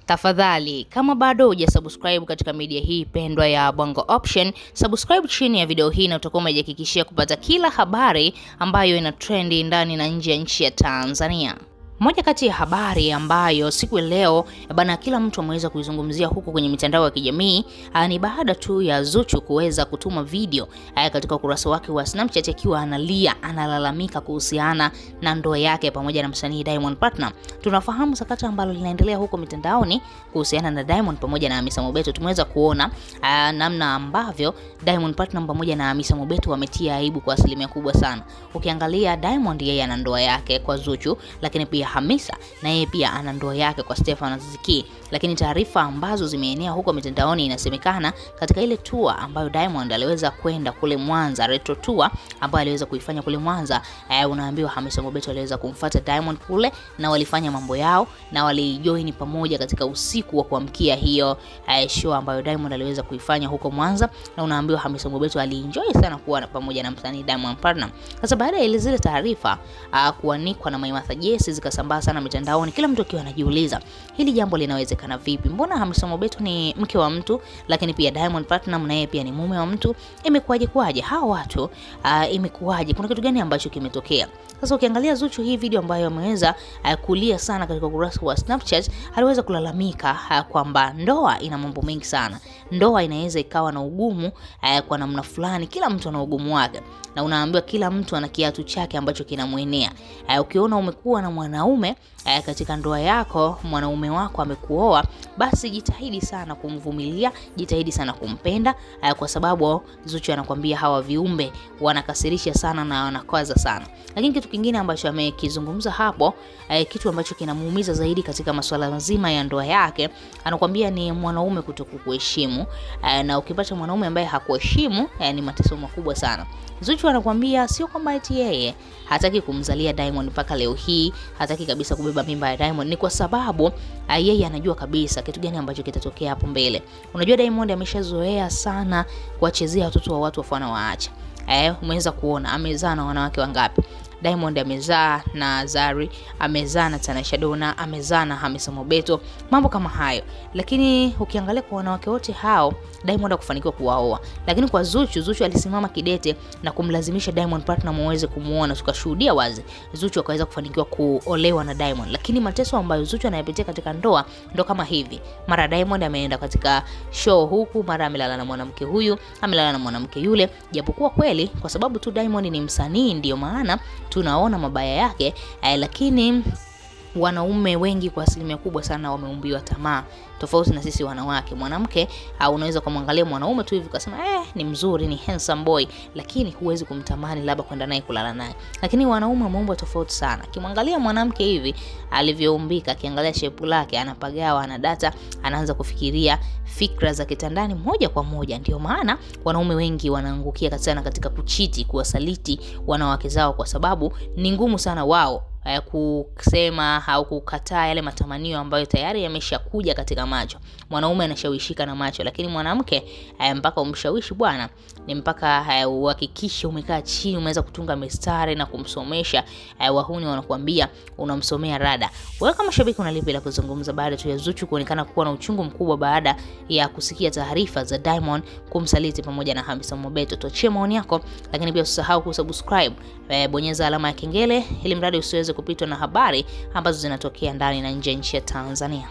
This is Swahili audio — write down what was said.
Tafadhali, kama bado hujasubscribe katika media hii pendwa ya Bongo Option, subscribe chini ya video hii na utakuwa umejihakikishia kupata kila habari ambayo ina trendi ndani na nje ya nchi ya Tanzania. Moja kati ya habari ambayo siku ya leo bana kila mtu ameweza kuizungumzia huko kwenye mitandao ya kijamii ni baada tu ya Zuchu kuweza kutuma video katika ukurasa wake wa Snapchat akiwa analia, analalamika kuhusiana na ndoa yake pamoja na msanii Diamond Platnumz. Tunafahamu sakata ambalo linaendelea huko mitandaoni kuhusiana na Diamond pamoja na Hamisa Mobeto. Tumeweza kuona namna ambavyo Diamond Platnumz pamoja na Hamisa Mobeto wametia aibu kwa asilimia kubwa sana. Ukiangalia Diamond yeye ana ndoa yake kwa Zuchu, lakini pia Hamisa na yeye pia ana ndoa yake kwa Stefan Aziz Ki. Lakini taarifa ambazo zimeenea huko mitandaoni, inasemekana katika ile tour ambayo Diamond aliweza kwenda kule Mwanza, retro tour ambayo aliweza kuifanya kule Mwanza, unaambiwa Hamisa Mobeto aliweza kumfuata Diamond kule na walifanya mambo yao na walijoin pamoja katika usiku wa kuamkia hiyo show ambayo Diamond aliweza kuifanya huko Mwanza, na unaambiwa Hamisa Mobeto alienjoy sana kuwa pamoja na msanii Diamond Platnumz. Sasa baada ya zile taarifa kuanikwa na Maimartha Jesse zikasambaa sana mitandaoni, kila mtu akiwa anajiuliza hili jambo linawezekana vipi? Mbona Hamisa Mobeto ni mke wa mtu, lakini pia Diamond Platnumz na yeye pia ni mume wa mtu? Imekuwaje hawa watu? Imekuwaje? Kuna kitu gani ambacho kimetokea? Sasa ukiangalia Zuchu hii video ambayo ameweza kulia sana katika ukurasa wa Snapchat, aliweza kulalamika kwamba ndoa ina mambo mengi sana. Ndoa inaweza ikawa na ugumu kwa namna fulani, kila mtu ana ugumu wake. Na unaambiwa kila mtu ana kiatu chake ambacho kinamuenea. Ukiona umekuwa na mwanaume katika ndoa yako, mwanaume wako amekuoa, basi jitahidi sana kumvumilia, jitahidi sana kumpenda, kwa sababu Zuchu anakuambia hawa viumbe wanakasirisha sana na wanakwaza sana. Lakini kitu kingine ambacho amekizungumza hapo, kitu ambacho kinamuumiza zaidi katika masuala mazima ya ndoa yake, anakuambia ni mwanaume kutokuheshimu. Na ukipata mwanaume ambaye hakuheshimu, ni mateso makubwa sana. Zuchu anakuambia sio kwamba eti yeye hataki kumzalia Diamond mpaka leo hii, hataki kabisa kubeba mimba ya Diamond, ni kwa sababu yeye anajua kabisa kitu gani ambacho kitatokea hapo mbele. Unajua Diamond ameshazoea sana kuwachezea watoto wa watu wafana waacha. Umeweza kuona amezaa na wanawake wangapi? Diamond amezaa na Zari, amezaa na Tanasha Donna, amezaa na Hamisa Mobeto, mambo kama hayo. Lakini ukiangalia kwa wanawake wote hao, Diamond hakufanikiwa kuwaoa. Lakini kwa Zuchu alisimama kidete na kumlazimisha Diamond Platnumz aweze kumuona, tukashuhudia wazi Zuchu akaweza kufanikiwa kuolewa na Diamond. Lakini mateso ambayo Zuchu anayapitia katika ndoa ndo kama hivi. Mara Diamond ameenda katika show huku, mara amelala na mwanamke huyu, amelala na mwanamke yule. Japokuwa kweli kwa sababu tu Diamond ni msanii ndio maana tunaona mabaya yake, lakini wanaume wengi kwa asilimia kubwa sana wameumbiwa tamaa, tofauti na sisi wanawake. Mwanamke unaweza kumwangalia mwanaume tu hivi ukasema ni mzuri, ni handsome boy, lakini huwezi kumtamani labda kwenda naye kulala naye. Lakini wanaume wameumbwa tofauti sana. Kimwangalia mwanamke hivi alivyoumbika, akiangalia shepu lake, anapagawa, ana data, anaanza kufikiria fikra za kitandani moja kwa moja. Ndio maana wanaume wengi wanaangukia sana katika kuchiti, kuwasaliti wanawake zao, kwa sababu ni ngumu sana wao kusema au kukataa yale matamanio ambayo tayari yameshakuja katika macho. Mwanaume anashawishika na macho, lakini mwanamke mpaka umshawishi bwana, ni mpaka uhakikishe umekaa chini, umeweza kutunga mistari na kumsomesha. Wahuni wanakuambia unamsomea rada. Wewe kama shabiki unalipi la kuzungumza baada tu ya Zuchu kuonekana kuwa na uchungu mkubwa baada ya kusikia taarifa za Diamond kumsaliti pamoja na Hamisa Mobeto? Tuachie maoni yako, lakini pia usisahau kusubscribe, bonyeza alama ya kengele ili mradi usiweze kupitwa na habari ambazo zinatokea ndani na nje ya nchi ya Tanzania.